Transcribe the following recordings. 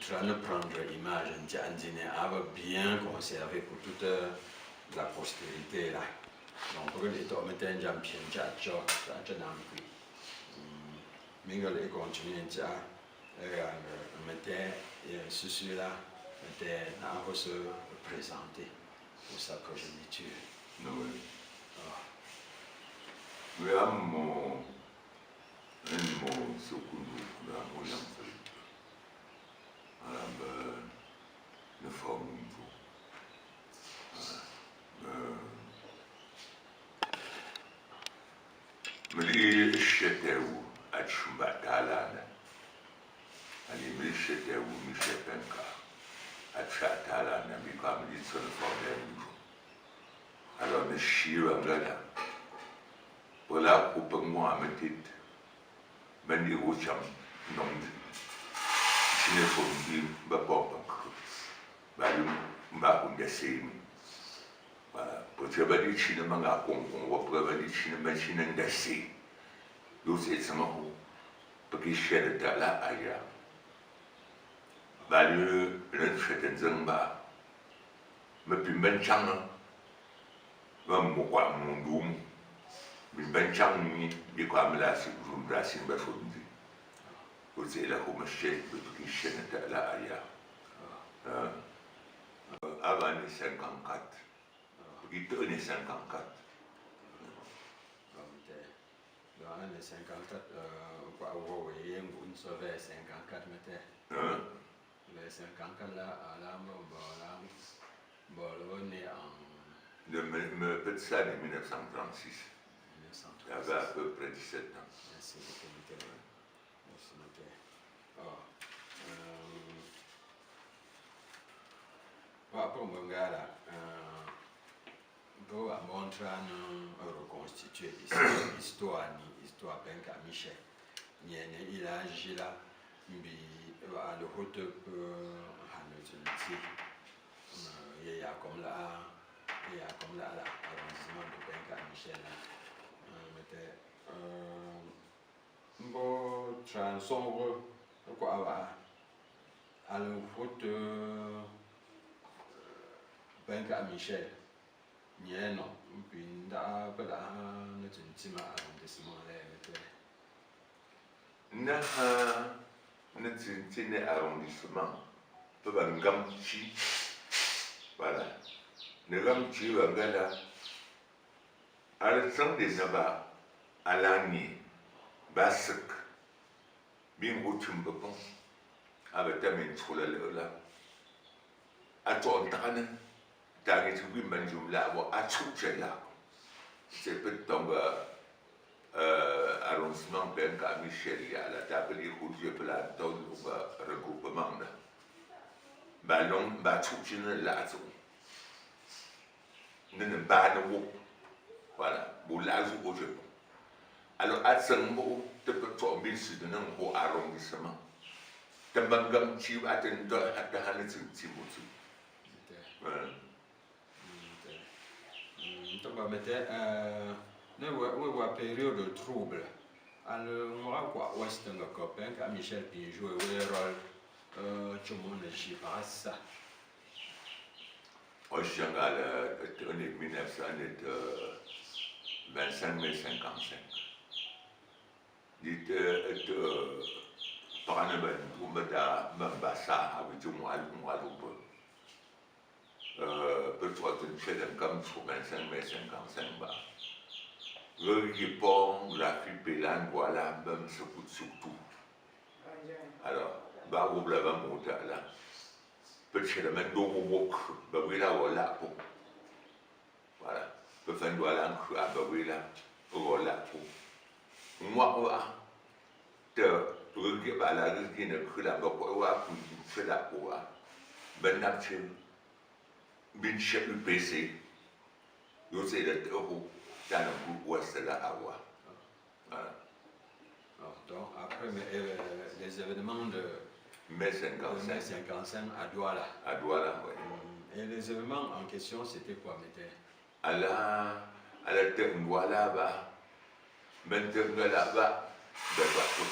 train de prendre l'image bien conservée pour toute la postérité là. Donc, pour les hommes étaient un champion, Mingle et continue mettait ceci là, mettait à se présenter pour sa progéniture. Oui. We have more and more so good William Philippe. Le forme Mili Shetewu at Shumbatalana. And he Mili Shetewu Mishepenka at Shatalana become the son for them. Alors, le Shira Gada. Voilà, pour moi, ma tête, ben les rochams, non, je ne sais pas, voilà, pour te dire, je ne sais pas, on va dire, je ne sais pas, je sais pas, parce que je suis là, ailleurs. Le fait de Zamba, mais puis, ben, chang, ben, moi, mon doum. Ben chang ni kwa mlasi mlasi mbafundi uzela kumashek bukishena la aya avant les 54 il tourne 54 dans les 54 quoi ouais une sauvé 54 mais les 54 là à la bon on est en le petit ça de 1936. Il avait à peu près 17 ans. Merci beaucoup. Pour mon gars là, pour montrer reconstituer l'histoire Benka Michel. Il a agi là, le haut il y a comme là, l'arrondissement de Benka Michel là. Bon, sombre, quoi, à la route Benka Michel, il y a un nom, puis il y a un petit arrondissement Notre arrondissement, peut être un gamchi, voilà. Le gamchi, voilà. À l'instant des nabas, à l'année, basque, bien rotumbapon, avec ta main sur la là. À toi, t'as été oui, manjum là, à tout là. C'est peut tomber arrondissement Benka Michel, il y a la table des routes, je peux la donner au regroupement. Ballon, tout là, ne pas de vous. Voilà, pour l'âge au Japon. Alors, à ce moment, tu peux tomber sur un arrondissement. Tu peux tu vas attendre à ta hanne sur Timothy. Donc, on mettait une période de trouble. Alors, moi, quoi, ouest de copain, quand Michel puis jouer le rôle, tout le monde ne pas ça. Au Shanghai, en 1925 mai 55. Dit par un événement de Mbassa avec tout le monde. Peut-être une chaîne comme sur 25 mai 55. Le Japon, la Philippine, voilà, même surtout. Alors, vous l'avez monté là. Peut-être que même d'eau, voilà. Voilà. Peut-être que là, voilà. Moi, tu regardes la rue ne crée la boîte, tu fais la boîte. Ben, bin chef UPC, vous savez, le terreau, dans le groupe ouest de la Hawa. Voilà. Donc, après, les événements de mai 55 à Douala. À Douala, oui. Et les événements en question, c'était quoi, Mété? À la terre Douala, maintenant là-bas, de bateau,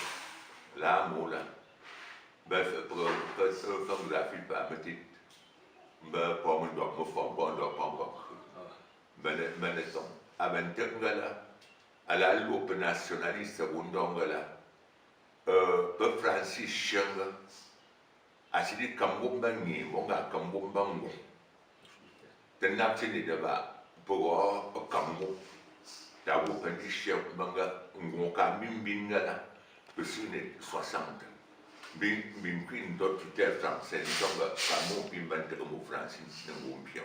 là, moula. ben photographie pas petite ben pour me doit me faire bon doit pas encore ben son avant tengala à la loupe nationaliste wundongala be Francis Cheng asidi kambumba ni bonga kambumba ngo tenapti de ba pour kambu ta vous petit chef banga ngo ka bimbingala pesune 60 bin queen d'autres terres françaises donc pas mon bimbante comme Francis ngo mpio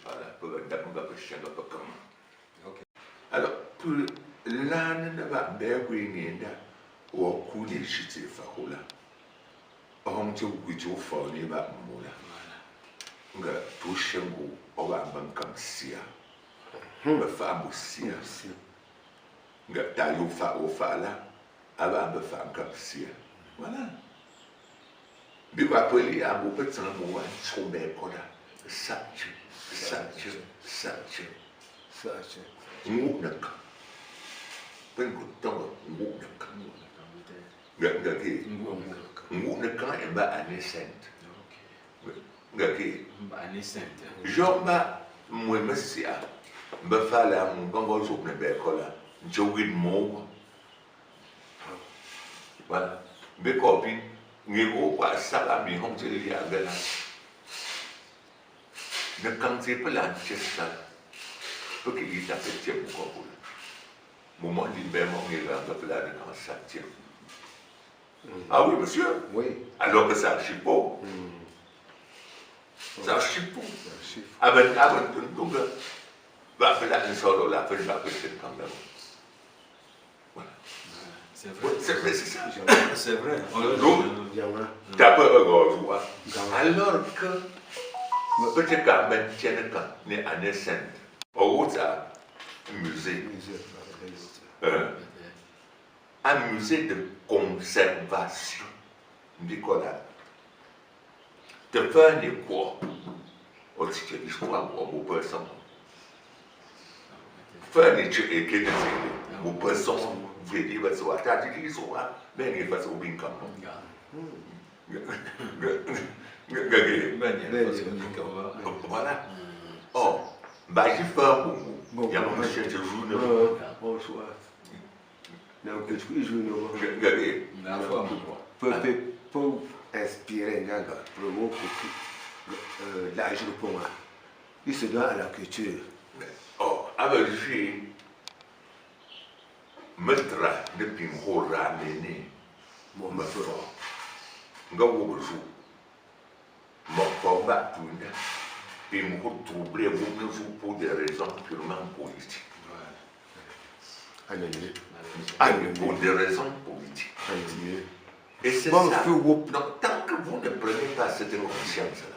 voilà pour d'abord que chien pas comme alors pour l'année de ba bewe ni nda wo ku de shi te fa hola on te ku jo fa ni ba mola nga to shengo o ba ban kam sia ba fa mo sia nga ta yo fa o fa la aba ba fa kam sia voilà bi ba poli a bo petsan mo wa so be koda sachi ngu nak ben ko tongo ngu nak nga ki ngu nak e ba anisent nga ki ba anisent jomba mo mesia ba fala mo bango zo ne be kola jowin mo voilà be ko bi ngi o kwa sala mi hong te ya gala ne kan te pala chesta porque il t'a fait tiens pourquoi pour moment libération il va de là de quand ça tient ah oui monsieur Oui. alors que ça chipot ça chipot avec donc va faire la solo la faire la petite quand même voilà c'est vrai c'est ça c'est vrai donc t'as pas regardé alors que peut-être quand même tiens quand n'est année sainte au ça musée un musée de conservation Nicolas de faire des quoi au titre d'histoire ou personne faire des trucs et que ou personne vous dire parce que t'as dit l'histoire mais il va se bien comme voilà oh bah j'ai fait un bon il y a un monsieur qui joue bonsoir donc tu joues la fois pour inspirer Nganga pour l'âge de Poma il se doit à la culture oh avec lui metra de pingo ramené mon fort nga wo jour mon combat tout et me retrouver pour des raisons purement politiques. Pour des raisons politiques. Et c'est ça. Donc, tant que vous ne prenez pas cette conscience-là,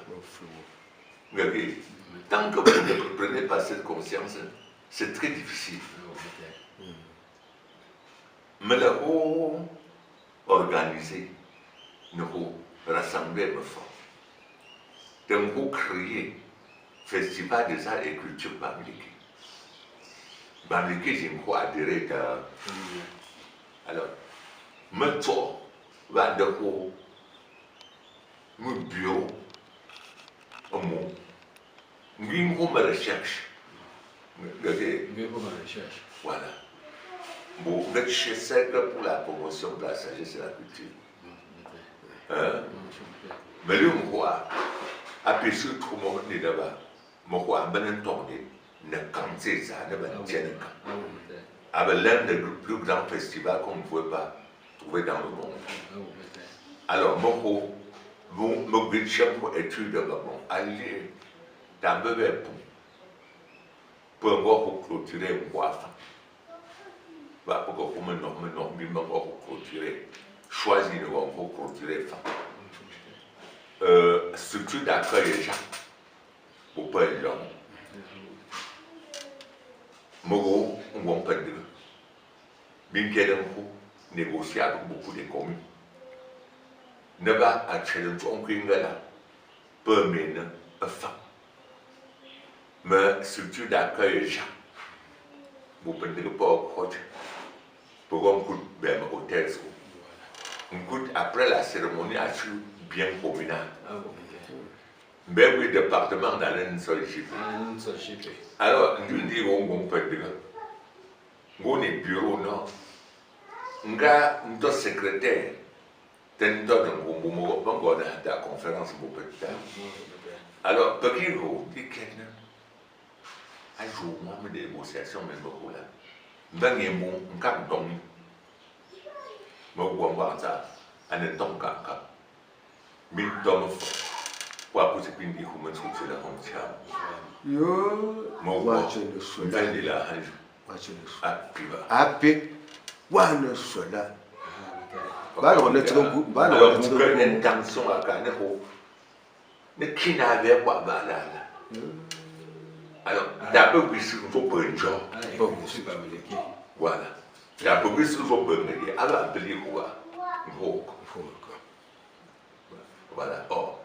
tant que vous ne prenez pas cette conscience, c'est très difficile. Mais le haut organisé, nous rassembler me fort. Donc, vous créez Festival des arts et culture Bamileke. Bamileke, je crois adhérer à. Alors, maintenant, va de haut, mon bureau, un mot, nous me recherche. Voilà. Bon, le chef pour la promotion de la sagesse et la culture. Mais lui, on voit, après ce tout le monde est là-bas. Je crois que ne cancer ça ne va pas avec l'un des plus grands festivals qu'on ne pouvait pas trouver dans le monde. Alors, vous me dites pour études de Gabon, allez dans le bébé pour clôturer un bois. Pour que vous me clôturer, choisir pour clôturer. Structure d'accueil et gens. Pour pas les gens. Mogo, on va pas dire. Bien qu'il y ait un coup négocié avec beaucoup de communes. Ne va à challenge en Kringala, peu mener un femme. Mais structure d'accueil et gens. Vous pouvez dire pas au projet. Pour qu'on coûte même hôtel. Écoute, après la cérémonie, je suis bien communal. Ah bon, ok. Mais oui, département dans une seule chip. Une seule chip. Alors, nous disons qu'on peut dire, on est bureau, non? Nga notre secrétaire, ten ton de la conférence pour petit. Alors, petit gros, dit quelqu'un, a joué moi des négociations même beaucoup là. Ben y bon, on cap donc. Moi on va ça, on est donc cap. Mais donc pour poser une dit comment sur la frontière. Yo, Moi je ne suis pas de la hange. Moi je ne suis Ah, puis va. Ape, wa ne soit là. Ok. Bah non, on est trop goût. Bah non, Alors, on est tu trop peux une goût. intention à gagner pour. Mais qui n'avait pas là. Alors, d'abord, il faut prendre un job. Ah, il faut que je suis pas médiqué. Voilà. D'abord, il faut prendre un job. Alors, appeler quoi? Voilà. Or,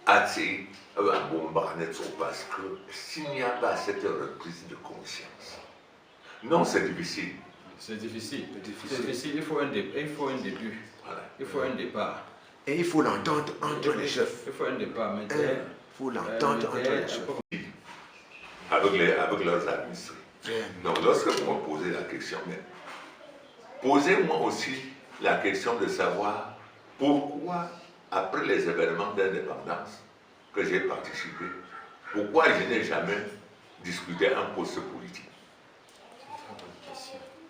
assez, un bon barnet parce que s'il n'y a pas cette reprise de conscience, non, c'est difficile. C'est difficile. C'est difficile. Il faut un début. Voilà. Il faut un départ. Et il faut l'entente entre les chefs. Il faut un départ. Mais Il faut l'entente entre les chefs. Avec leurs administrés. Donc, lorsque vous me posez la question, mais posez-moi aussi la question de savoir pourquoi, après les événements d'indépendance que j'ai participé, pourquoi je n'ai jamais discuté un poste politique.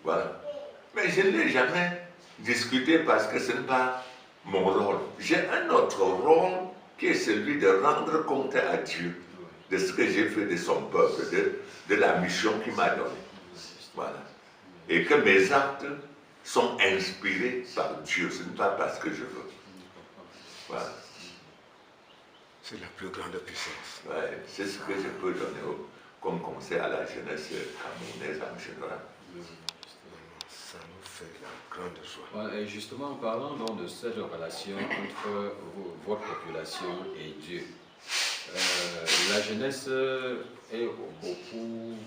Voilà. Mais je ne l'ai jamais discuté parce que ce n'est pas mon rôle. J'ai un autre rôle qui est celui de rendre compte à Dieu de ce que j'ai fait de son peuple, de la mission qu'il m'a donnée. Voilà. Et que mes actes sont inspirés par Dieu, ce n'est pas parce que je veux. Voilà. C'est la plus grande puissance. Ouais, c'est ce que je peux donner comme conseil à la jeunesse camerounaise en général. Ça nous fait la grande joie. Voilà, et justement, en parlant donc de cette relation entre votre population et Dieu, la jeunesse est beaucoup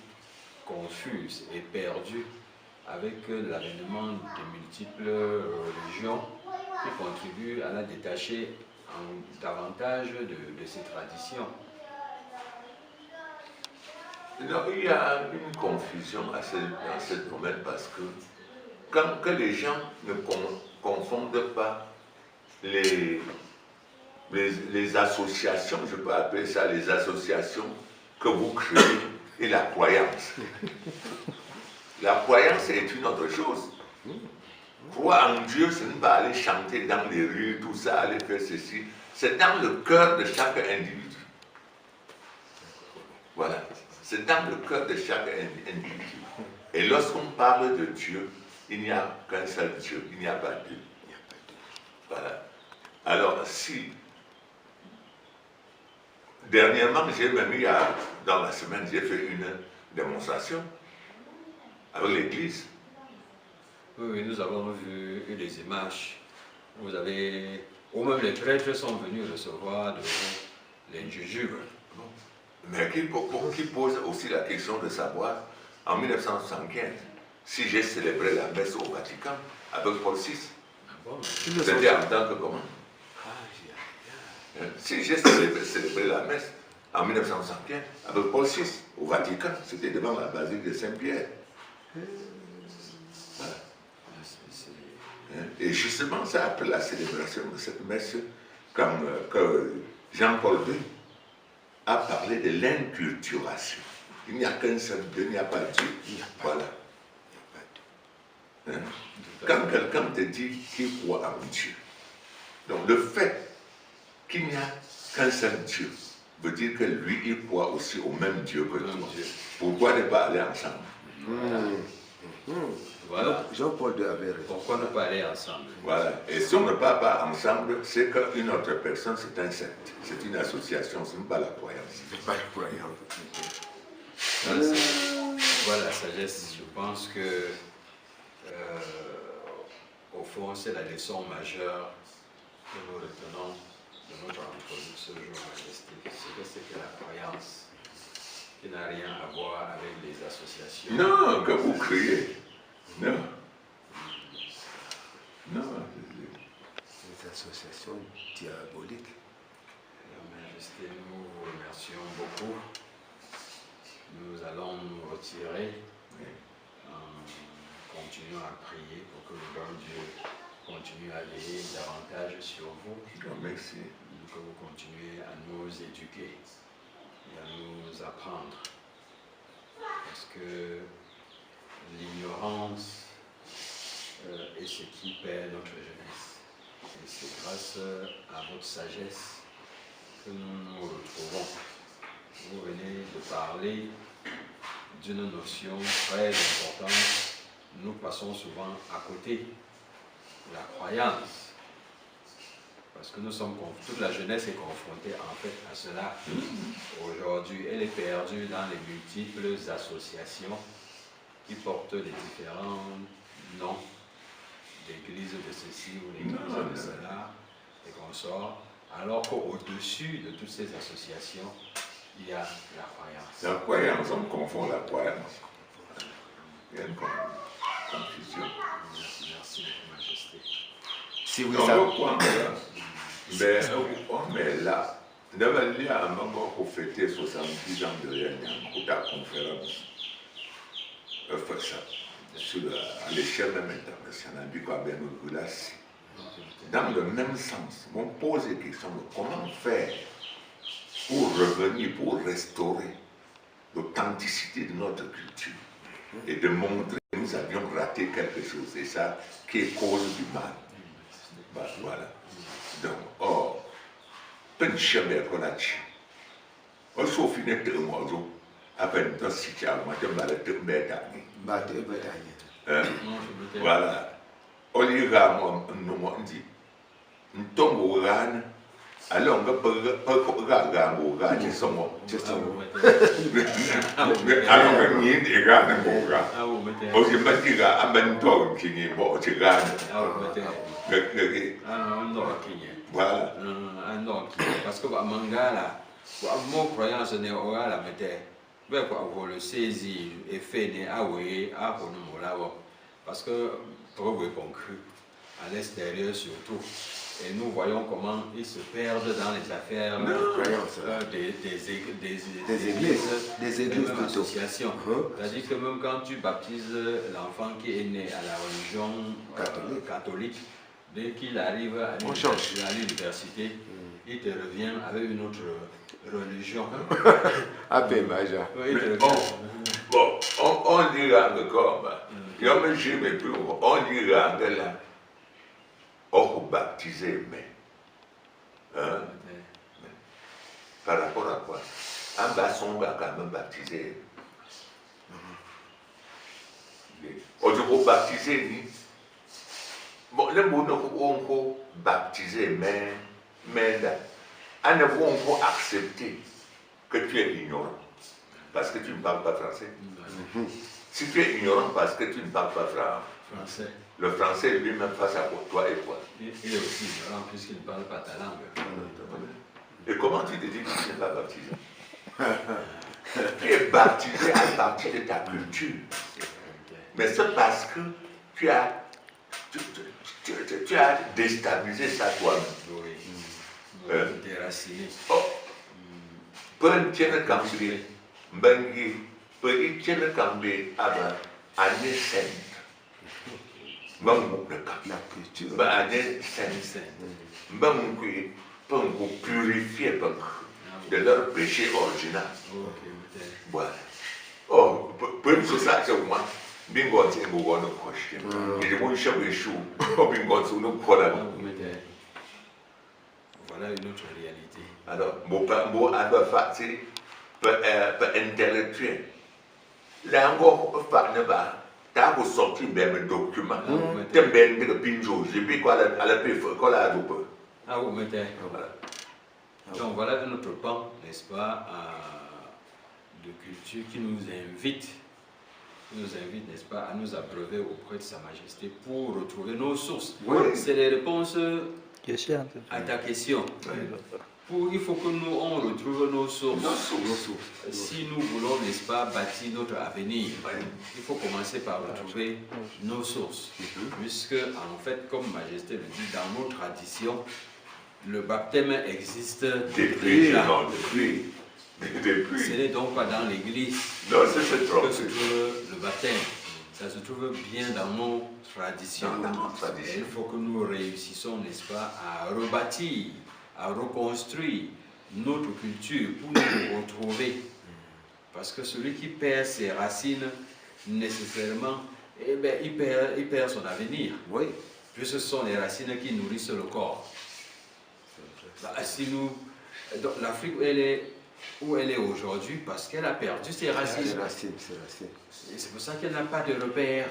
confuse et perdue avec l'avènement de multiples religions qui contribuent à la détacher davantage de ses traditions. Non, il y a une confusion dans ce domaine parce que quand que les gens ne confondent pas les associations, je peux appeler ça les associations que vous créez et la croyance. La croyance est une autre chose. Croire en Dieu, ce n'est pas aller chanter dans les rues, tout ça, aller faire ceci. C'est dans le cœur de chaque individu. Voilà. C'est dans le cœur de chaque individu. Et lorsqu'on parle de Dieu, il n'y a qu'un seul Dieu, il n'y a pas deux. Voilà. Alors, si, dernièrement, j'ai même eu, dans la semaine, j'ai fait une démonstration avec l'église. Oui, nous avons vu les images. Vous avez, ou même les prêtres sont venus recevoir de les jujubes. Mais qui pose aussi la question de savoir, en 1975, si j'ai célébré la messe au Vatican avec Paul VI. Bon, C'était en tant que comment? Si j'ai célébré la messe en 1975 avec Paul VI au Vatican, c'était devant la basilique de Saint-Pierre. Voilà. Et justement, c'est après la célébration de cette messe que Jean-Paul II a parlé de l'inculturation. Il n'y a qu'un seul Dieu, il n'y a pas Dieu. Voilà. Hein? Quand quelqu'un te dit qu'il croit en Dieu, donc le fait qu'il n'y a qu'un seul Dieu veut dire que lui, il croit aussi au même Dieu que toi. Pourquoi ne pas aller ensemble? Voilà. Jean-Paul II avait raison. Pourquoi ne pas aller ensemble? Voilà. Et si on ne part pas ensemble, c'est qu'une autre personne, c'est un secte. C'est une association, ce n'est pas la croyance. C'est pas la croyance. Voilà la sagesse. Je pense que, au fond, c'est la leçon majeure que nous retenons de notre entrevue ce jour majestique. C'est que la croyance, qui n'a rien à voir avec les associations. Non, que vous criez. Non. Non. association diabolique. Leur Majesté, nous vous remercions beaucoup. Nous allons nous retirer en continuant à prier pour que le bon Dieu continue à veiller davantage sur vous. Merci. Que vous continuez à nous éduquer et à nous apprendre. Parce que l'ignorance est ce qui perd notre jeunesse. Et c'est grâce à votre sagesse que nous nous retrouvons. Vous venez de parler d'une notion très importante. Nous passons souvent à côté. La croyance. Parce que nous sommes, toute la jeunesse est confrontée en fait à cela. Aujourd'hui, elle est perdue dans les multiples associations qui portent les différents noms d'église de ceci ou l'église de cela et consorts. Alors qu'au-dessus de toutes ces associations, il y a la croyance. La croyance, on confond la croyance. Il y a une confusion. Merci, Votre Majesté. Si vous mais on est là. Devant lui, à un moment pour fêter 70 ans de Yanniam, pour ta conférence, fait ça, à l'échelle même internationale, du quoi, ben, dans le même sens, on pose des questions de comment faire pour revenir, pour restaurer l'authenticité de notre culture et de montrer que nous avions raté quelque chose. C'est ça qui est cause du mal. Bah, voilà. Donc, or, peu de chemin qu'on a tué. On s'en finit de moi, à peine dans ce cas, moi, je m'arrête de mettre à voilà. On ira, moi, nous dit, nous tombons au râne, alors on va regarder au râne, c'est son mot. Alors, on y est des rânes, mon gars. On se met à Menton, qui est bon, c'est râne. Voilà. Parce que Mangala, mon croyance n'est pas la méthode. Pour le saisir et faire des away à parce que trop est conclu à l'extérieur surtout. Et nous voyons comment ils se perdent dans les affaires des églises associations. C'est-à-dire que même quand tu baptises l'enfant qui est né à la religion catholique, dès qu'il arrive à l'université, il te revient avec une autre religion. Bon, on dira encore, on dira là, on baptiser, mais par rapport à quoi? Un basson va quand même baptiser. On doit baptiser, bon, les mots on peut baptiser, mais on peut accepter que tu es ignorant parce que tu ne parles pas français. Si tu es ignorant parce que tu ne parles pas français, le français lui-même face à toi et toi. Il est aussi ignorant puisqu'il ne parle pas ta langue. Et comment tu te dis que tu n'es pas baptisé? Tu es baptisé à partir de ta culture. Mais c'est parce que tu as déstabilisé ça toi-même. Déraciné. Peu tienne Kambé, Bengi, peu tienne Kambé, année sainte. La culture. Année sainte. Bengi, peut vous purifier de leur péché original. Voilà. Oh, peu de ça, c'est moi. Bingo, c'est un bon question. Et je vous chante les choux. Oh, bingo, c'est une colère. Voilà une autre réalité. Alors, mon adversaire peut intellectuel. Là encore, t'as ressorti même document. T'as bien de pinjo, j'ai vu quoi à la paix, quoi la double. Ah, vous mettez. Donc voilà un autre pan, n'est-ce pas, de culture qui nous invite, n'est-ce pas, à nous abreuver auprès de Sa Majesté pour retrouver nos sources. Oui. C'est les réponses à ta question. il faut que nous, on retrouve nos sources. Nos sources. Si nous voulons, n'est-ce pas, bâtir notre avenir, il faut commencer par retrouver nos sources. Puisque, en fait, comme Majesté le dit, dans nos traditions, le baptême existe déjà. Ce n'est donc pas dans l'église que se trouve le baptême. Ça se trouve bien dans nos traditions. Et il faut que nous réussissons, n'est-ce pas, à rebâtir, à reconstruire notre culture pour nous retrouver. Parce que celui qui perd ses racines, nécessairement, eh bien, il perd son avenir. Oui. Puisque ce sont les racines qui nourrissent le corps. Si nous, l'Afrique, où elle est aujourd'hui, parce qu'elle a perdu ses racines. Et c'est pour ça qu'elle n'a pas de repères.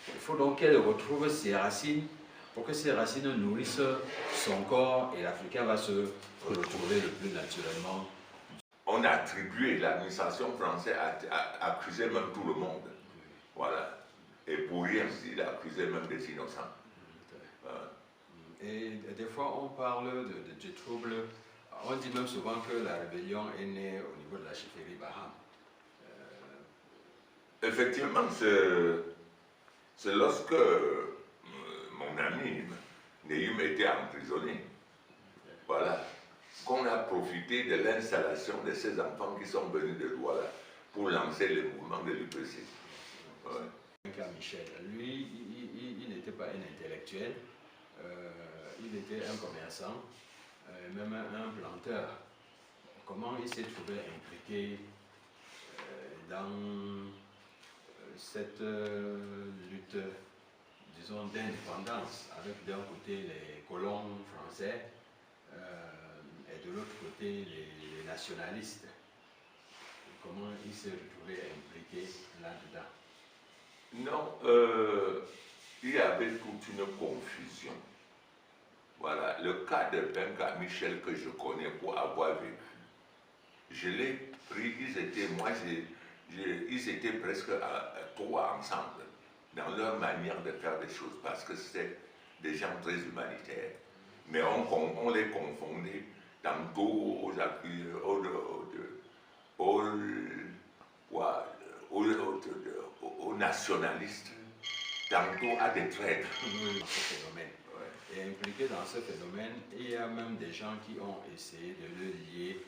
Il faut donc qu'elle retrouve ses racines pour que ces racines nourrissent son corps et l'Africain va se retrouver le plus naturellement. On a attribué, l'administration française a accusé même tout le monde. Voilà. Et pour rien, il a accusé même des innocents. Et des fois, on parle de troubles. On dit même souvent que la rébellion est née au niveau de la chefferie Baham. Effectivement, c'est lorsque mon ami Neyum était emprisonné, voilà, qu'on a profité de l'installation de ces enfants qui sont venus de Douala pour lancer le mouvement de l'UPC. Michel, lui, il n'était pas un intellectuel, il était un commerçant, même un planteur. Comment il s'est trouvé impliqué dans cette lutte, disons, d'indépendance, avec d'un côté les colons français et de l'autre côté les nationalistes. Comment il s'est retrouvé impliqué là-dedans? Non, il y avait toute une confusion. Voilà, le cas de Benga Michel que je connais pour avoir vécu, je l'ai pris, ils étaient presque trois ensemble dans leur manière de faire des choses parce que c'était des gens très humanitaires. Mais on les confondait tantôt aux nationalistes, tantôt à des traîtres. Dans ce phénomène. Ouais. Et impliqué dans ce phénomène, il y a même des gens qui ont essayé de le lier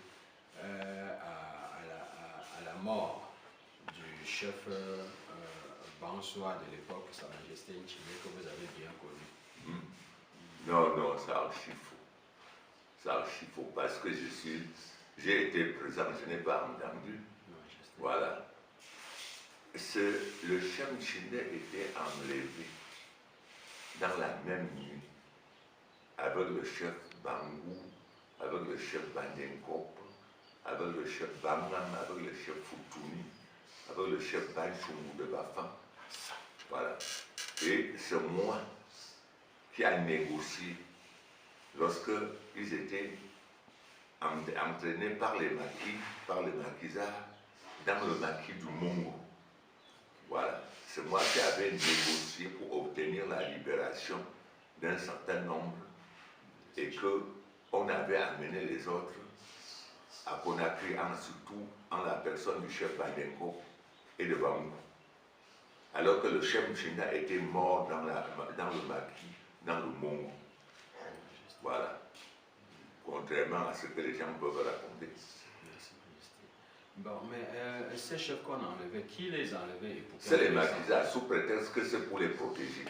à la mort du chef Bansois de l'époque, Sa Majesté Nchimé, que vous avez bien connu. Non, c'est archi faux. C'est archi faux parce que j'ai été présent, je n'ai pas entendu. Voilà. Le chef Nchimé était enlevé dans la même nuit avec le chef Bangou, avec le chef Bandenko, avec le chef Bangam, avec le chef Foutouni, avec le chef Banchoumou de Bafan. Voilà. Et c'est moi qui a négocié lorsque ils étaient entraînés par les maquisards, dans le maquis du Mongo. Voilà. C'est moi qui avais négocié pour obtenir la libération d'un certain nombre et qu'on avait amené les autres à Conakry, surtout en la personne du chef Bandenko et de Bangou. Alors que le chef Mchinda était mort dans le maquis, dans le Mongo. Voilà. Contrairement à ce que les gens peuvent raconter. Bon, mais ces chefs qu'on a enlevés, qui les a enlevés? C'est les maquisards, sous prétexte que c'est pour les protéger.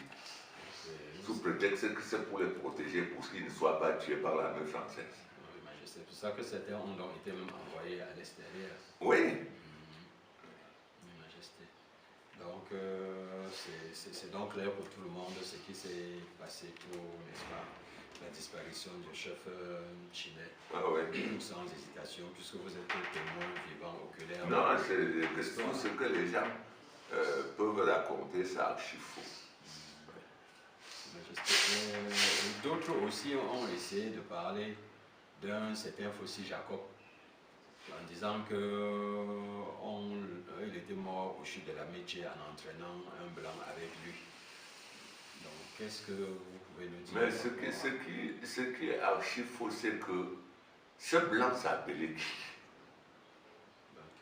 Sous prétexte que c'est pour les protéger, pour qu'ils ne soient pas tués par l'armée française. Oui, mais c'est pour ça que certains ont donc été même envoyés à l'extérieur. Oui. Majesté. Donc, c'est donc clair pour tout le monde ce qui s'est passé pour, n'est-ce pas, la disparition du chef Chilais. Ah oui. Sans hésitation, puisque vous êtes témoin vivant oculaire. Non, c'est tout ce que les gens peuvent raconter, c'est archi faux. D'autres aussi ont essayé de parler d'un certain Fossi Jacob, en disant qu'il était mort au chute de la métier en entraînant un blanc avec lui. Donc, qu'est-ce que vous pouvez nous dire? Mais ce qui est archi faux, c'est que Ce blanc s'appelait qui?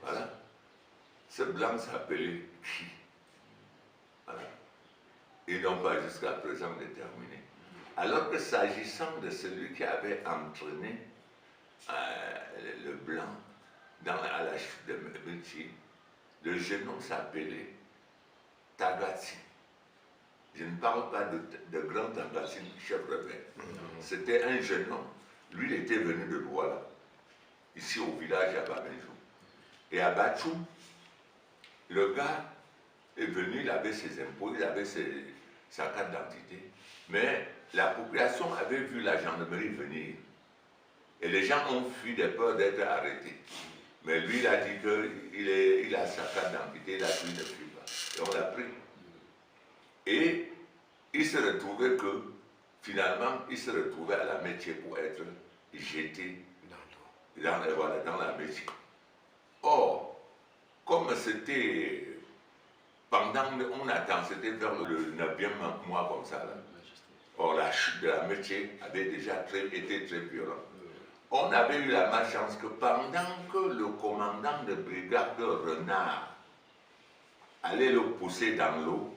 Voilà. Ce blanc s'appelait qui? Voilà. Ils n'ont pas jusqu'à présent déterminé. Alors que s'agissant de celui qui avait entraîné le blanc à la chute de Mechi, le jeune homme s'appelait Tagatsi. Je ne parle pas de grand Tagatsi, chef rebelle. C'était un jeune homme. Lui, il était venu de Douala, ici au village à Babinjou. Et à Bachou, le gars est venu, il avait ses impôts, il avait sa carte d'identité. Mais la population avait vu la gendarmerie venir. Et les gens ont fui de peur d'être arrêtés. Mais lui, il a dit qu'il a sa carte d'identité, il a dit qu'il ne fuit pas. Et on l'a pris. Et il se retrouvait que, finalement, il se retrouvait à la métier pour être jeté dans la métier. Or, comme c'était pendant, on attend, c'était vers le 9e mois comme ça, là. Or, la chute de la métier avait déjà été très violente. On avait eu la malchance que pendant que le commandant de brigade Renard allait le pousser dans l'eau,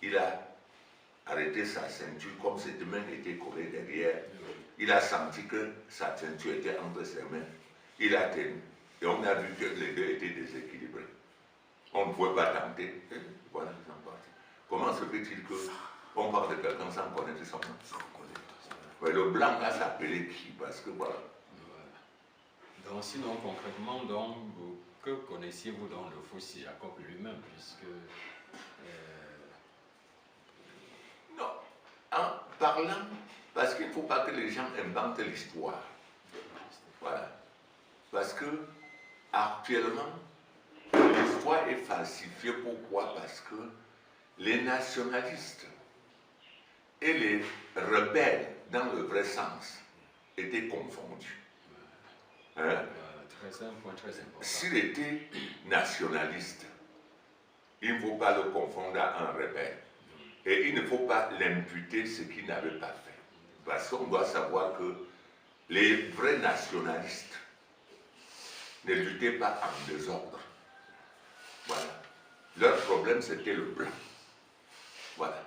il a arrêté sa ceinture, comme ses deux mains étaient collées derrière. Il a senti que sa ceinture était entre ses mains. Il a tenu. Et on a vu que les deux étaient déséquilibrés. On ne pouvait pas tenter. Et voilà, ils sont partis. Comment se fait-il qu'on parle de quelqu'un sans connaître son nom? Ouais, le blanc là s'appelait qui? Parce que voilà. Donc sinon concrètement, donc, que connaissiez-vous dans le fou Jacob lui-même, puisque non, en parlant, parce qu'il ne faut pas que les gens inventent l'histoire. Voilà. Parce que actuellement, l'histoire est falsifiée. Pourquoi? Parce que les nationalistes et les rebelles, dans le vrai sens, étaient confondus. Hein? un point très important. S'il était nationaliste, il ne faut pas le confondre à un rebelle. Et il ne faut pas l'imputer ce qu'il n'avait pas fait. Parce qu'on doit savoir que les vrais nationalistes ne luttaient pas en désordre. Voilà. Leur problème, c'était le blanc. Voilà.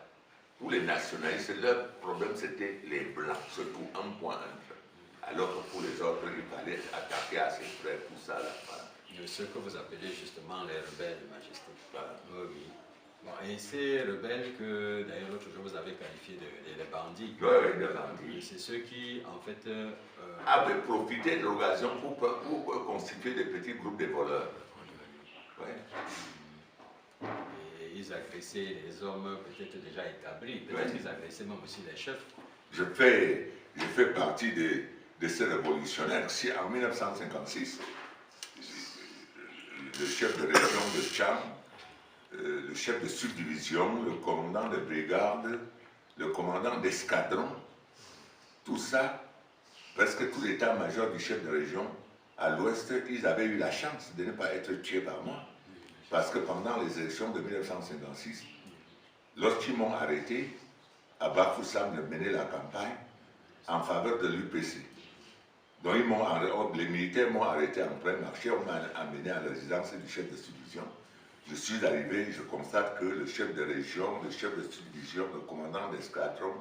Pour les nationalistes, leur problème, c'était les blancs, surtout un point entre. Alors que pour les autres, il fallait attaquer à ses frères, tout ça. Là, voilà. Ce que vous appelez justement les rebelles, Majesté. Voilà. Oui, oui. Bon, et ces rebelles que, d'ailleurs, l'autre jour, vous avez qualifiés de bandits. Oui, oui, de bandits. C'est ceux qui, en fait... avaient profité de l'occasion pour constituer des petits groupes de voleurs. Ouais. Et ils agressaient les hommes peut-être déjà établis. Peut-être qu'ils agressaient même aussi les chefs. Je fais partie de ces révolutionnaires. Si en 1956, le chef de région de Tcham, le chef de subdivision, le commandant de brigade, le commandant d'escadron, tout ça, presque tout l'état-major du chef de région, à l'ouest, ils avaient eu la chance de ne pas être tués par moi. Parce que pendant les élections de 1956, lorsqu'ils m'ont arrêté, à Bafoussam de mener la campagne en faveur de l'UPC. Donc les militaires m'ont arrêté en plein marché, on m'a amené à la résidence du chef de subdivision. Je suis arrivé, je constate que le chef de région, le chef de subdivision, le commandant d'escadron,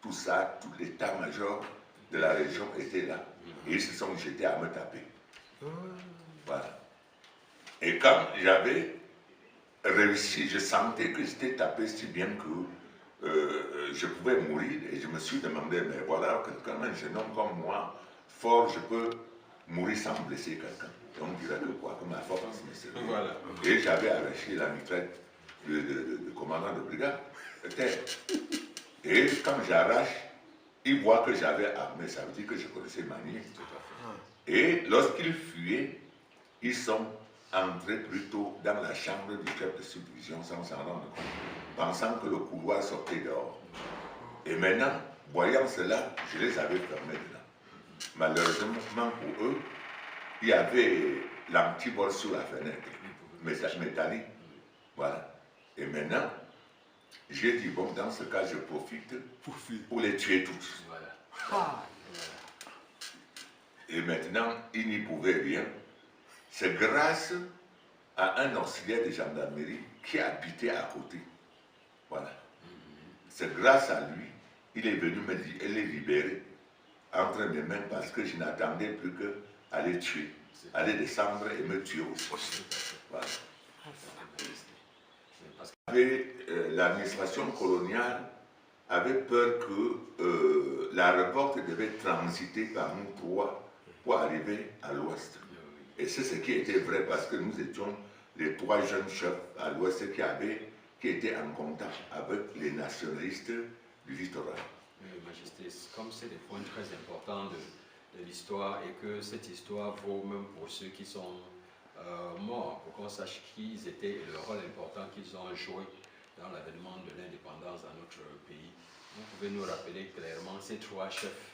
tout ça, tout l'état-major de la région était là. Et ils se sont jetés à me taper. Voilà. Et quand j'avais réussi, je sentais que j'étais tapé si bien que je pouvais mourir. Et je me suis demandé, mais voilà, quelqu'un, un jeune homme comme moi, fort, je peux mourir sans blesser quelqu'un. Et on dirait que quoi, que ma force me servait. Voilà. Et j'avais arraché la mitraille de commandant de brigade, de terre. Et quand j'arrache, il voit que j'avais armé, ça veut dire que je connaissais manier. Et lorsqu'ils fuyaient, ils sont entrés plutôt dans la chambre du chef de subdivision sans s'en rendre compte, pensant que le couloir sortait dehors. Et maintenant, voyant cela, je les avais fermés dedans. Malheureusement pour eux, il y avait l'antivol sur la fenêtre, métallique. Voilà. Et maintenant, j'ai dit, bon, dans ce cas, je profite pour les tuer tous. Voilà. Et maintenant, il n'y pouvait rien. C'est grâce à un auxiliaire de gendarmerie qui habitait à côté. Voilà. C'est grâce à lui, il est venu me les libérer entre mes mains parce que je n'attendais plus qu'à les tuer, aller descendre et me tuer aussi. Voilà. L'administration coloniale avait peur que l'aéroport devait transiter par nous trois pour arriver à l'ouest. Et c'est ce qui était vrai parce que nous étions les trois jeunes chefs à l'ouest qui étaient en contact avec les nationalistes du littoral. Majesté, comme c'est des points très importants de l'histoire et que cette histoire vaut même pour ceux qui sont morts, pour qu'on sache qui ils étaient et le rôle important qu'ils ont joué dans l'avènement de l'indépendance dans notre pays. Vous pouvez nous rappeler clairement ces trois chefs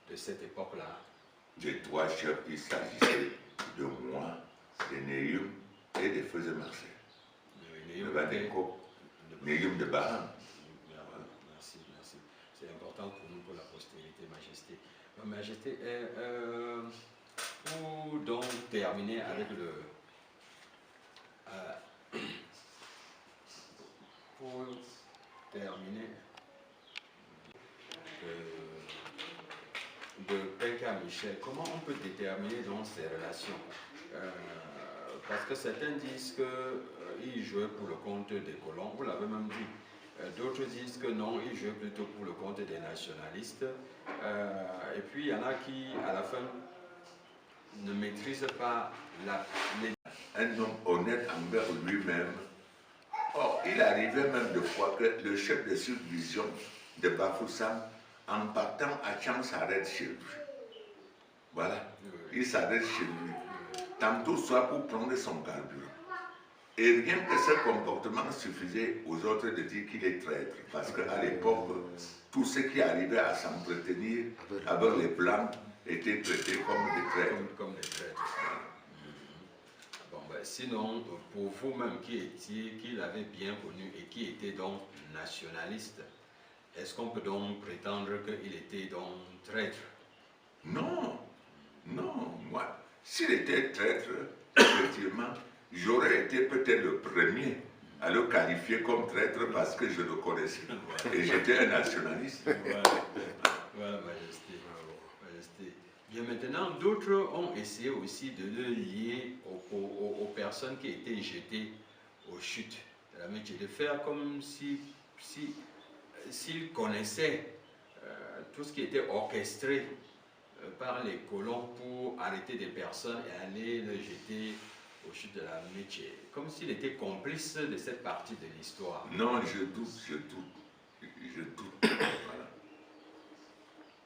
de cette époque-là? Les trois chefs, il s'agissait de moi, de Néhum et de Feu de Marseille. De Vanéco, Néhum de Baham. Merci, merci. C'est important pour nous, pour la postérité, Majesté. Majesté, pour donc terminer avec le... pour terminer de Penka Michel, comment on peut déterminer donc ces relations? Parce que certains disent qu'il jouait pour le compte des colons, vous l'avez même dit. D'autres disent que non, il jouait plutôt pour le compte des nationalistes. Et puis il y en a qui, à la fin, ne maîtrisent pas un homme honnête envers lui-même. Or, il arrivait même de fois que le chef de subdivision de Bafoussam, en partant à Tcham, s'arrête chez lui. Voilà, il s'arrête chez lui. Tantôt soit pour prendre son carburant. Et rien que ce comportement suffisait aux autres de dire qu'il est traître. Parce qu'à l'époque, tous ceux qui arrivaient à s'entretenir avec les Blancs étaient traités comme des traîtres. Comme des traîtres. Bon, ben, sinon, pour vous-même qui l'avez bien connu et qui était donc nationaliste, est-ce qu'on peut donc prétendre qu'il était donc traître? Non, non, moi, s'il était traître, effectivement, j'aurais été peut-être le premier à le qualifier comme traître parce que je le connaissais. Et j'étais un nationaliste. Voilà, Majesté. Majesté. Bien maintenant, d'autres ont essayé aussi de le lier aux personnes qui étaient jetées aux chutes de la métier, de faire comme s'ils connaissaient tout ce qui était orchestré par les colons pour arrêter des personnes et aller les jeter aux chutes de la métier, comme s'il était complice de cette partie de l'histoire. Non, je doute. Voilà.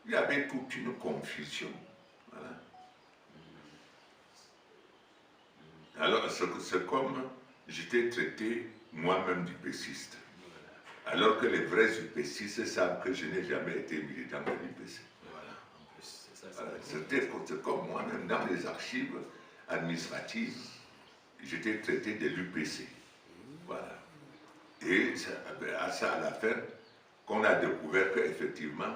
Il y avait toute une confusion. Voilà. Alors, c'est comme j'étais traité moi-même d'UPCiste. Alors que les vrais UPCistes savent que je n'ai jamais été militant de l'UPC. Voilà, en plus, c'est ça. Voilà. C'était comme moi-même dans les archives administratives, j'étais traité de l'UPC. Voilà. Et à ça, à la fin, qu'on a découvert qu'effectivement,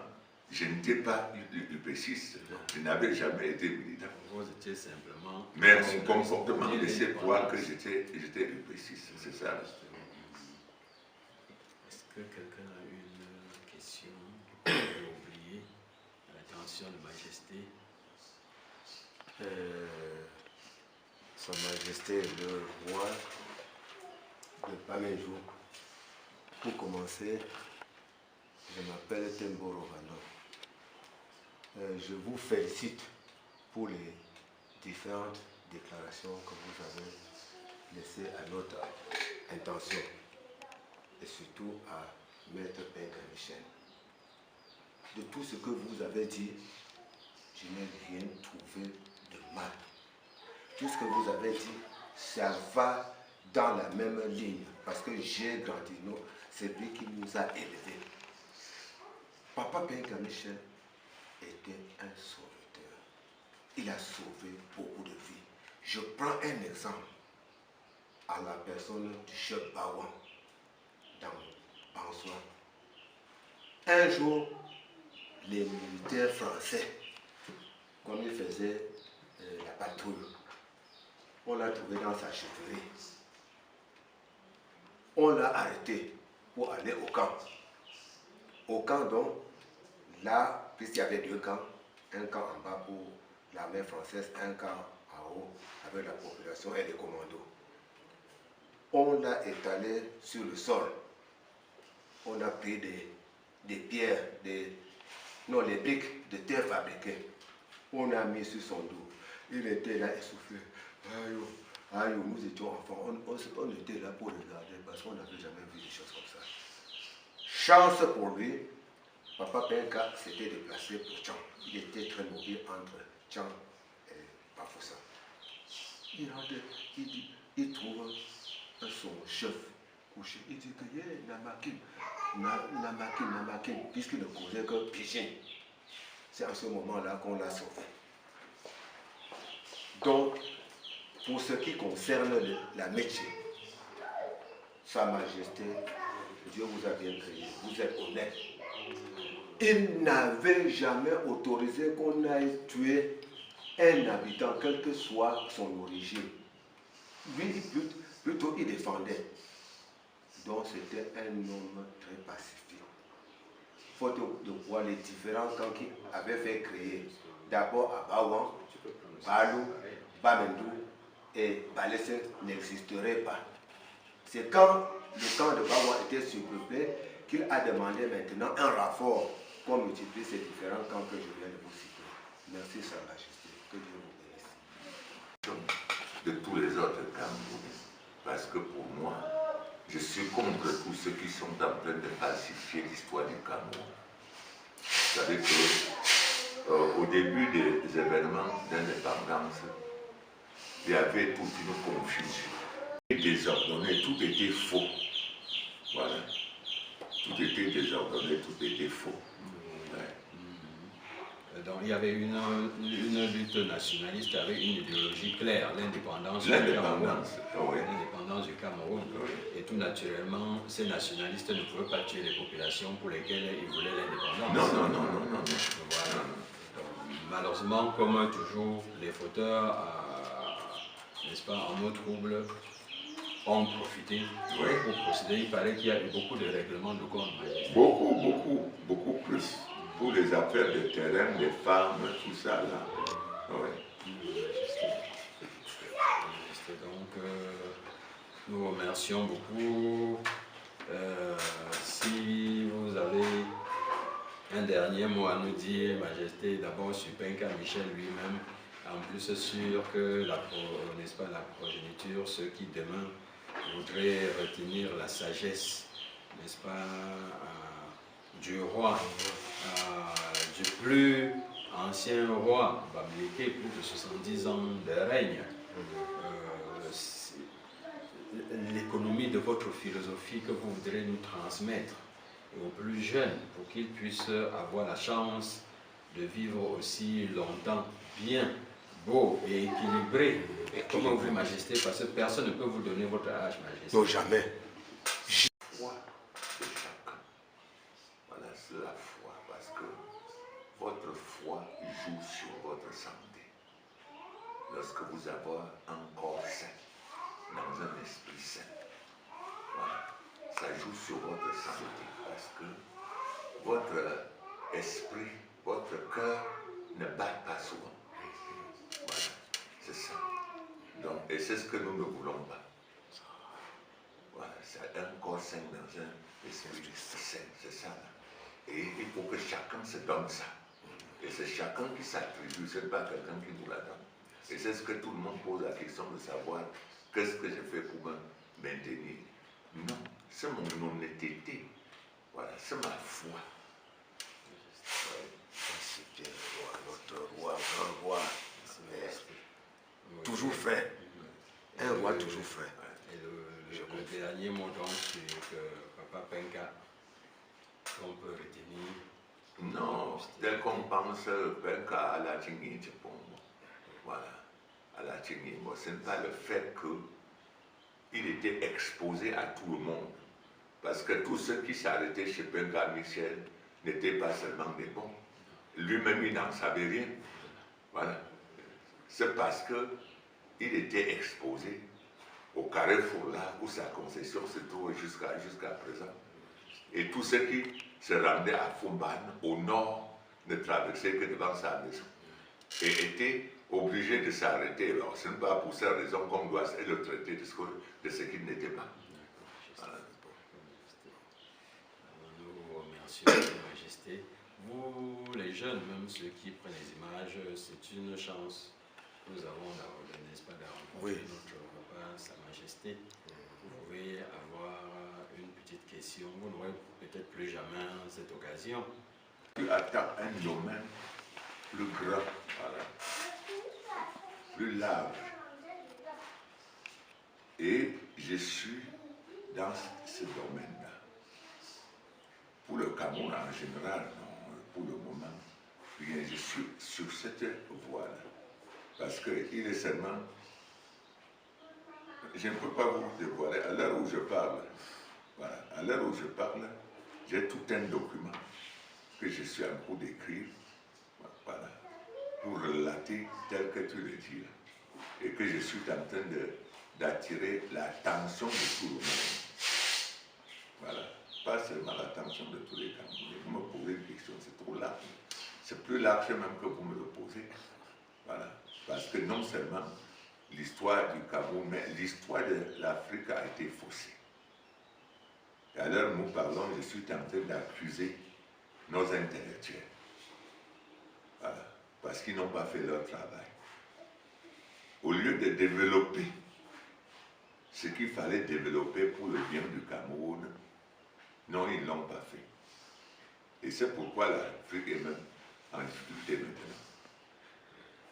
je n'étais pas UPCiste. Je n'avais jamais été militant. Vous étiez simplement... Mais mon comportement laissait voir que j'étais UPCiste. C'est ça. Est-ce que quelqu'un a une question que vous avez oubliée à l'attention de Majesté? Sa Majesté le roi de Paméjou. Pour commencer, je m'appelle Temboro Vano. Je vous félicite pour les différentes déclarations que vous avez laissées à notre intention et surtout à Maître Penka Michel. De tout ce que vous avez dit, je n'ai rien trouvé de mal. Tout ce que vous avez dit, ça va dans la même ligne parce que j'ai grandi, c'est lui qui nous a élevés. Papa Penka Michel était un sauveteur. Il a sauvé beaucoup de vies. Je prends un exemple à la personne du chef Bawan dans Bansoir. Un jour, les militaires français, comme ils faisait la patrouille. On l'a trouvé dans sa chefferie. On l'a arrêté pour aller au camp. Au camp, donc, là, puisqu'il y avait 2 camps, un camp en bas pour l'armée française, un camp en haut avec la population et les commandos. On l'a étalé sur le sol. On a pris des pierres, les briques de terre fabriquées. On a mis sur son dos. Il était là essoufflé. Aïe, nous étions enfants. On était là pour regarder parce qu'on n'avait jamais vu des choses comme ça. Chance pour lui, Papa Penka s'était déplacé pour Tchang. Il était très mobile entre Tchang et Bafoussa. Il rentre, il trouve son chef couché. Il dit que Namakin, puisqu'il ne causait que pidgin. C'est à ce moment-là qu'on l'a sauvé. Donc, pour ce qui concerne la métier, Sa Majesté, Dieu vous a bien créé, vous êtes honnête. Il n'avait jamais autorisé qu'on aille tuer un habitant, quelle que soit son origine. Lui, plutôt, il défendait. Donc, c'était un homme très pacifique. Il faut de voir les différents camps qu'il avait fait créer. D'abord à Baouan, Balou, Bamendou et Balessé n'existeraient pas. C'est quand le camp de Baouan était surpeuplé qu'il a demandé maintenant un rapport pour multiplier ces différents camps que je viens de vous citer. Merci, Sa Majesté. Que Dieu vous bénisse. De tous les autres Camerounais, parce que pour moi, je suis contre tous ceux qui sont en train de falsifier l'histoire du Cameroun. Vous savez qu'au début des événements d'indépendance, il y avait toute une confusion. Désordonné, tout était faux. Voilà. Tout était désordonné, tout était faux. Ouais. Donc il y avait une lutte nationaliste avec une idéologie claire, l'indépendance du Cameroun. Oui. Et tout naturellement, ces nationalistes ne pouvaient pas tuer les populations pour lesquelles ils voulaient l'indépendance. Non. Voilà. Donc, malheureusement, comme toujours, les fauteurs, n'est-ce pas, en eau trouble, ont profité pour procéder. Il paraît qu'il y a eu beaucoup de règlements de compte. Beaucoup plus. Pour les affaires de terrain, des femmes, tout ça là. Ouais. Donc, nous remercions beaucoup. Si vous avez un dernier mot à nous dire, Majesté, d'abord sur Penka Michel lui-même, en plus sur que n'est-ce pas, la progéniture, ceux qui demain voudraient retenir la sagesse, n'est-ce pas, du roi, du plus ancien roi, Bamileke, plus de 70 ans de règne. L'économie de votre philosophie que vous voudrez nous transmettre et aux plus jeunes pour qu'ils puissent avoir la chance de vivre aussi longtemps, bien, beau et équilibré, comme vous, Majesté, parce que personne ne peut vous donner votre âge, Majesté. Non, jamais. Foi de chacun. Voilà, c'est la foi, parce que votre foi joue sur votre santé. Lorsque vous avez un corps sain, dans un esprit sain, voilà, ça joue sur votre santé, parce que votre esprit, votre cœur ne bat pas souvent. Voilà, c'est ça. Donc, et c'est ce que nous ne voulons pas. Voilà, c'est un corps sain dans un esprit sain, c'est ça. Et il faut que chacun se donne ça. Et c'est chacun qui s'attribue, ce n'est pas quelqu'un qui nous la donne. Et c'est ce que tout le monde pose la question de savoir qu'est-ce que je fais pour me maintenir. Non, c'est mon honnêteté. Voilà, c'est ma foi. C'est bien, notre roi, un roi. Toujours frais. Un roi toujours frais. Et le dernier mot donc sur Papa Penka, qu'on peut retenir. Non, tel qu'on pense Penka à la Tingui, voilà, à la Tingui. Bon, ce n'est pas le fait qu'il était exposé à tout le monde. Parce que tous ceux qui s'arrêtaient chez Penka Michel n'étaient pas seulement des bons. Lui-même, il n'en savait rien. Voilà. c'est parce qu'il était exposé au carrefour là où sa concession se trouve jusqu'à présent. Et tous ceux qui se rendaient à Fumban, au nord, ne traversaient que devant sa maison. Et étaient obligés de s'arrêter. Alors, ce n'est pas pour cette raison qu'on doit le traiter de ce qu'il n'était pas. Voilà. Nous remercions Votre Majesté. Vous, les jeunes, même ceux qui prennent les images, c'est une chance. Nous avons, n'est-ce pas, de rencontrer notre papa, Sa Majesté. Vous pouvez avoir une petite question. Vous n'aurez peut-être plus jamais cette occasion. Tu attends un domaine plus grand, voilà, plus large. Et je suis dans ce domaine-là. Pour le Cameroun en général, non, pour le moment, bien, je suis sur cette voie-là. Parce qu'il est seulement... Je ne peux pas vous dévoiler, à l'heure où je parle, voilà, à l'heure où je parle, j'ai tout un document que je suis en cours d'écrire, voilà, pour relater tel que tu le dis là, et que je suis en train d'attirer l'attention de tout le monde. Voilà, pas seulement l'attention de tous les Camerounais. Vous me posez une question, c'est trop large. C'est plus large même que vous me le posez. Voilà, parce que non seulement l'histoire du Cameroun, mais l'histoire de l'Afrique a été faussée. Et à l'heure où nous parlons, je suis en train d'accuser nos intellectuels. Voilà, parce qu'ils n'ont pas fait leur travail. Au lieu de développer ce qu'il fallait développer pour le bien du Cameroun, non, ils ne l'ont pas fait. Et c'est pourquoi l'Afrique est même en difficulté maintenant.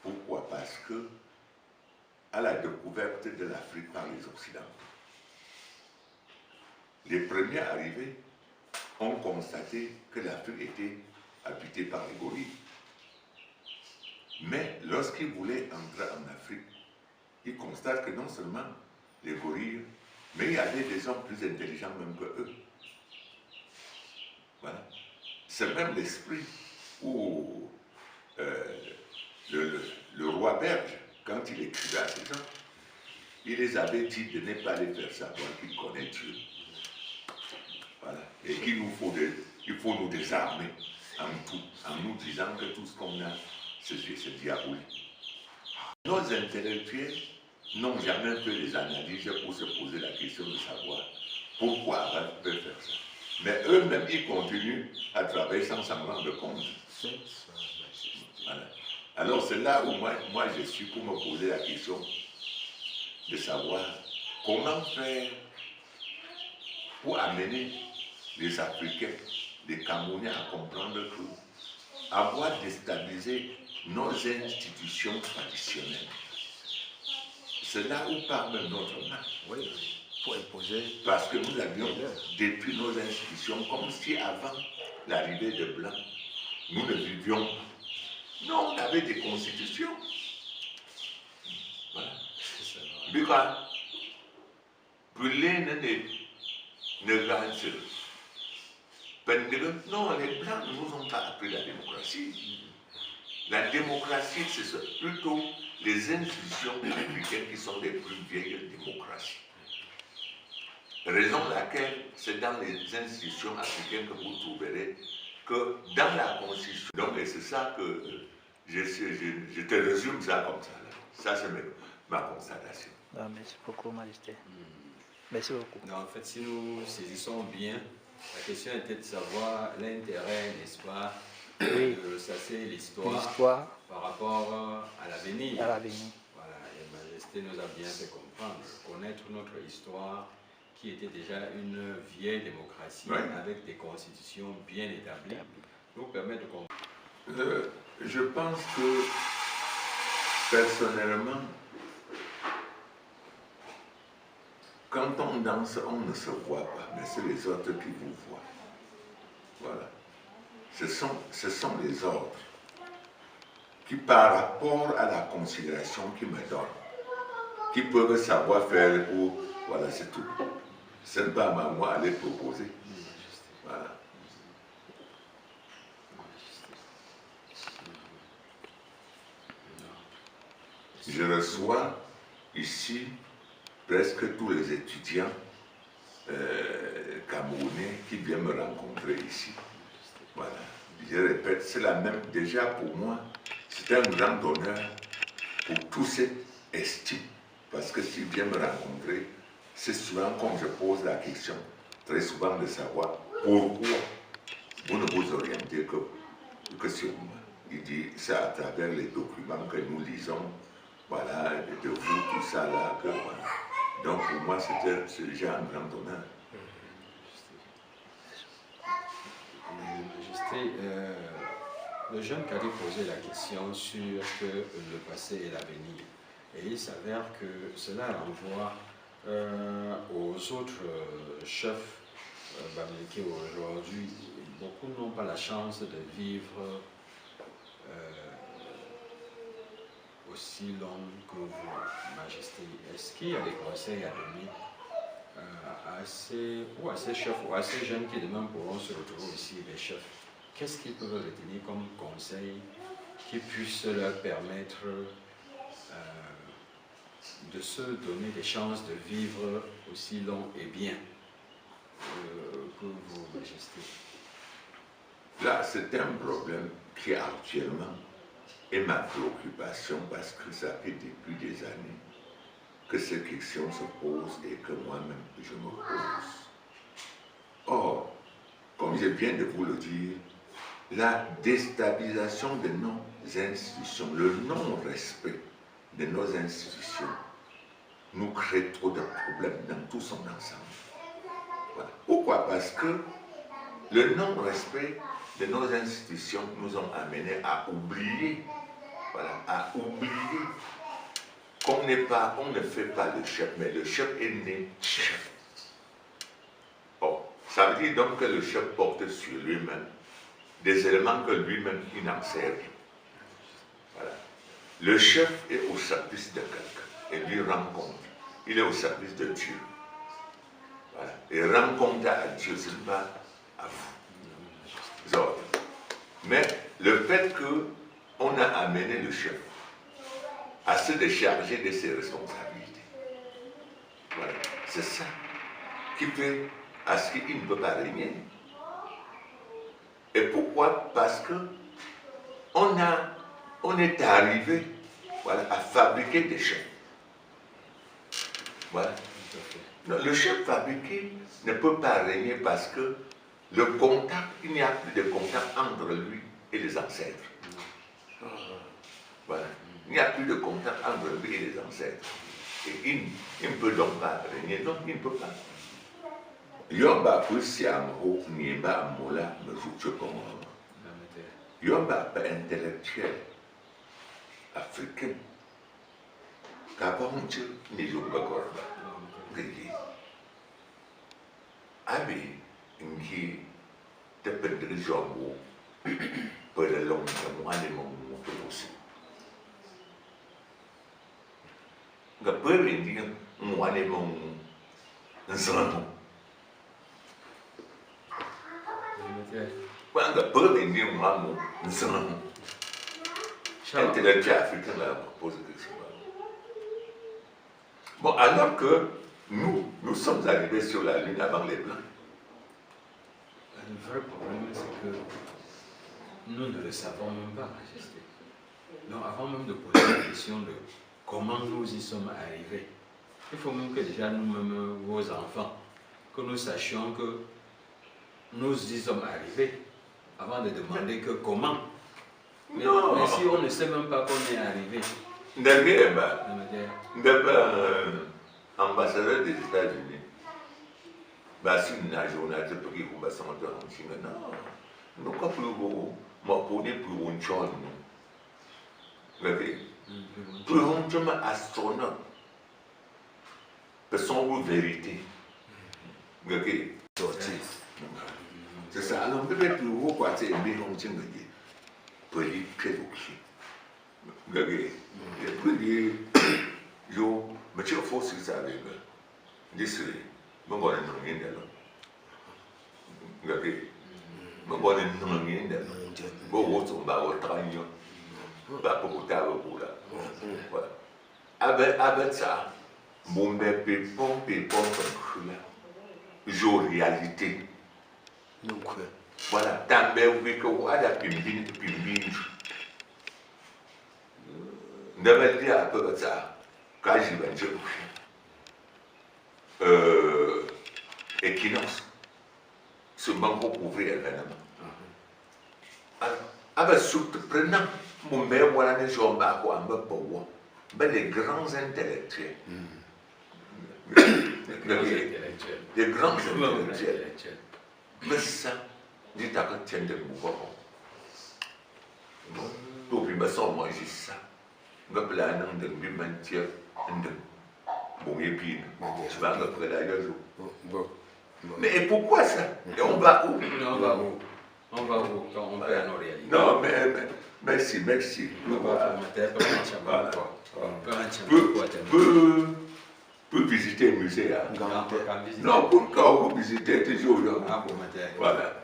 Pourquoi? Parce que, à la découverte de l'Afrique par les Occidentaux, les premiers arrivés ont constaté que l'Afrique était habitée par les gorilles. Mais lorsqu'ils voulaient entrer en Afrique, ils constatent que non seulement les gorilles, mais il y avait des hommes plus intelligents même que eux. Voilà. C'est même l'esprit où le roi Berge, quand il écrivait à ces gens, il les avait dit de ne pas les faire savoir qu'il connaît Dieu. Voilà. Et qu'il nous faut, il faut nous désarmer en tout, en nous disant que tout ce qu'on a, c'est diabolique. Nos intellectuels n'ont jamais fait des analyses pour se poser la question de savoir pourquoi Arab peut faire ça. Mais eux-mêmes, ils continuent à travailler sans s'en rendre compte. Voilà. Alors c'est là où moi je suis pour me poser la question de savoir comment faire pour amener les Africains, les Camerounais à comprendre que avoir déstabilisé nos institutions traditionnelles, c'est là où part même notre main. Oui, pour imposer. Parce que nous avions détruit nos institutions comme si avant l'arrivée de Blancs, nous ne vivions pas. Non, on avait des constitutions. Voilà. Pourquoi? Non, les Blancs ne nous ont pas appris la démocratie. La démocratie, c'est plutôt les institutions africaines qui sont les plus vieilles démocraties. Raison pour laquelle c'est dans les institutions africaines que vous trouverez que dans la Constitution, donc c'est ça que je te résume ça comme ça. Là. Ça c'est ma constatation. Ah, merci beaucoup, Majesté. Merci beaucoup. Non, en fait, si nous saisissons bien, la question était de savoir l'intérêt, n'est-ce pas, oui. de ressasser l'histoire par rapport à l'avenir. À l'avenir. Voilà, et Majesté nous a bien fait comprendre, connaître notre histoire qui était déjà une vieille démocratie avec des constitutions bien établies, nous permet de comprendre. Je pense que, personnellement, quand on danse, on ne se voit pas, mais c'est les autres qui vous voient. Voilà. Ce sont les autres qui, par rapport à la considération qu'ils me donnent, qui peuvent savoir faire pour... Voilà, c'est tout. Ce n'est pas à moi à les proposer. Voilà. Je reçois ici presque tous les étudiants camerounais qui viennent me rencontrer ici. Voilà. Je répète, c'est la même. Déjà pour moi, c'est un grand honneur pour tous ces estimes. Parce que s'ils viennent me rencontrer, c'est souvent comme je pose la question, très souvent de savoir pourquoi vous ne vous orientez que sur moi. Il dit, c'est à travers les documents que nous lisons, voilà, de vous, tout ça là, que voilà. Donc pour moi, c'est déjà un grand honneur. Majesté, le jeune Kadi posait la question sur le passé et l'avenir. Et il s'avère que cela renvoie aux autres chefs bamileke aujourd'hui. Beaucoup n'ont pas la chance de vivre aussi long que vous, Majesté. Est-ce qu'il y a des conseils à donner à ces chefs ou à ces jeunes qui demain pourront se retrouver ici, les chefs? Qu'est-ce qu'ils peuvent retenir comme conseil qui puisse leur permettre de se donner des chances de vivre aussi long et bien que vous, Majesté? Là, c'est un problème qui actuellement est ma préoccupation parce que ça fait depuis des années que cette question se pose et que moi-même je me pose. Or, comme je viens de vous le dire, la déstabilisation de nos institutions, le non-respect de nos institutions nous crée trop de problèmes dans tout son ensemble. Voilà. Pourquoi? Parce que le non-respect de nos institutions nous ont amenés à oublier, voilà, à oublier qu'on ne fait pas le chef, mais le chef est né chef. Bon, ça veut dire donc que le chef porte sur lui-même des éléments que lui-même il n'en sait rien. Voilà. Le chef est au service de quelqu'un et lui rend compte. Il est au service de Dieu. Voilà. Et rend compte à Dieu, ce n'est pas à vous. Mais le fait qu'on a amené le chef à se décharger de ses responsabilités, voilà. C'est ça qui fait à ce qu'il ne peut pas régner. Et pourquoi? Parce que on est arrivé, voilà, à fabriquer des chefs. Voilà. Non, le chef fabriqué ne peut pas régner parce que le contact, il n'y a plus de contact entre lui et les ancêtres. Voilà. Il n'y a plus de contact entre lui et les ancêtres. Et il ne peut donc pas régner. Non, il ne peut pas. Yomba Pusiamho Niba Mola Mezuchokomo. Yomba pas intellectuel africain. Kaponche ni Yomba Gorba. Gigi. Abi Nki Tependri Jombo. Pour le long de animal aussi. The bird Indian animal Nzano. Quand le peuple indien m'a dit, intellectuel africain là pose question. Bon, alors que nous sommes arrivés sur la Lune avant les Blancs. Le vrai problème, c'est que nous ne le savons même pas, Majesté. Donc, avant même de poser la question de comment nous y sommes arrivés, il faut même que déjà nous-mêmes, vos enfants, que nous sachions que nous y sommes arrivés avant de demander que comment. Mais si on ne sait même pas qu'on est arrivé. N'est pas ambassadeur des États-Unis. Si nous avons un peu de non, nous ne pouvons pas plus une chose. Plus un astronaute. Personne de vérité. C'est ça. Alors, peut-être plus haut, quoi, c'est un peu comme tu me dis. Petit, très ok. Yo, mais tu as forcé ça avec eux. Dis-le. Mais on est non rien de là. Ok. Mais on est non rien de là. Bon, on va au travail. Pas pour ta pour là. Voilà. avec ça, mon père pépon comme cela. Jo réalité. Non, quoi. Voilà, també oui que vous avez pimbin. Ne me dis un peu ça, quand j'y vais, je équinoxe. Ce banco couvrir événement. Alors, surprenant, mon père, voilà, les gens, les grands intellectuels. Les grands intellectuels. Mais ça, dit à quoi tiens de mouvement. Donc, il me semble moi juste ça. Je me plan de me mentir. Bon, et puis, tu vas me prendre d'ailleurs. Mais pourquoi ça? Et on va où? On va où? On va où quand on perd nos réalités? Non, mais merci. On va pour visiter le musée. visiter. Non, pourquoi vous visitez toujours? Voilà.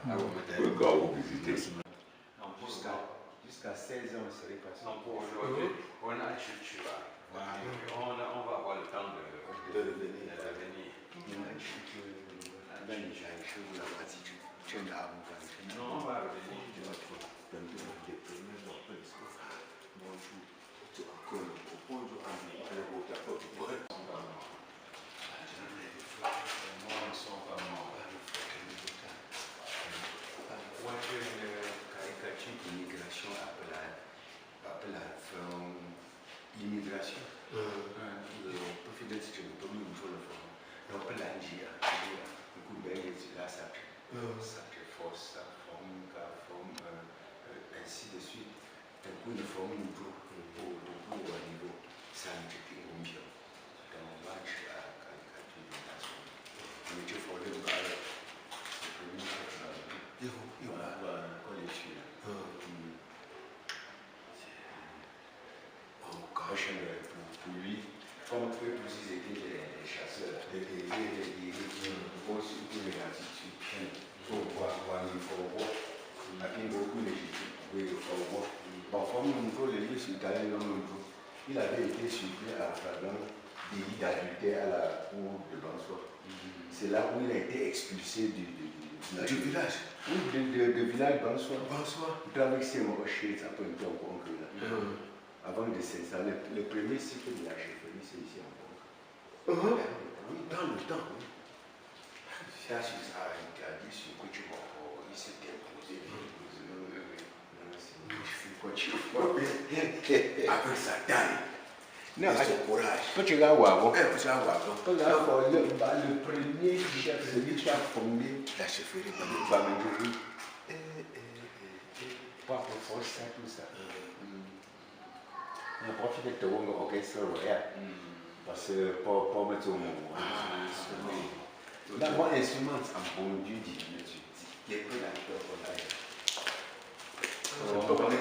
Pourquoi vous visitez? Jusqu'à 16 ans, c'est repassé. Donc pour aujourd'hui, on a Chuchuba. On va avoir le temps de revenir. Non, on va revenir. L'immigration, profiter de ce que nous avons donc l'Angie, le coup de là, ça crée force, ça forme, ainsi de suite. Un coup de forme nouveau au niveau scientifique ou bien. Dans le match à caricature de nation. Mais tu faut le voir. Il va avoir un collection. Pour lui, comme eux tous ils étaient des chasseurs, des surtout les attitudes, pour voir il faut voir, il beaucoup légitime, oui, il faut voir. Parfois, les lieux sur il avait été surpris à flagrant délit d'adultère à la cour de Bansoir. C'est là où il a été expulsé du village. Oui, du village Bansoir. Il travaille chez moi chez sa peu de oncle là. Avant de s'installer, le premier cycle de la chefferie, c'est ici en Congo. Oui, dans le temps, oui. Ça, c'est ça, il a dit sur quoi tu vas, il s'est imposé. Quoi tu vas, avec sa taille. Non, son courage. Quand tu vas voir, le premier chef, celui qui a fondé la chefferie, pas pour force, ça, tout ça. On profite de l'orchestre royal parce que pour mettre au monde. D'abord, instrument en bon Dieu divin. Il y a peu d'acteurs pour la c'est pas comme un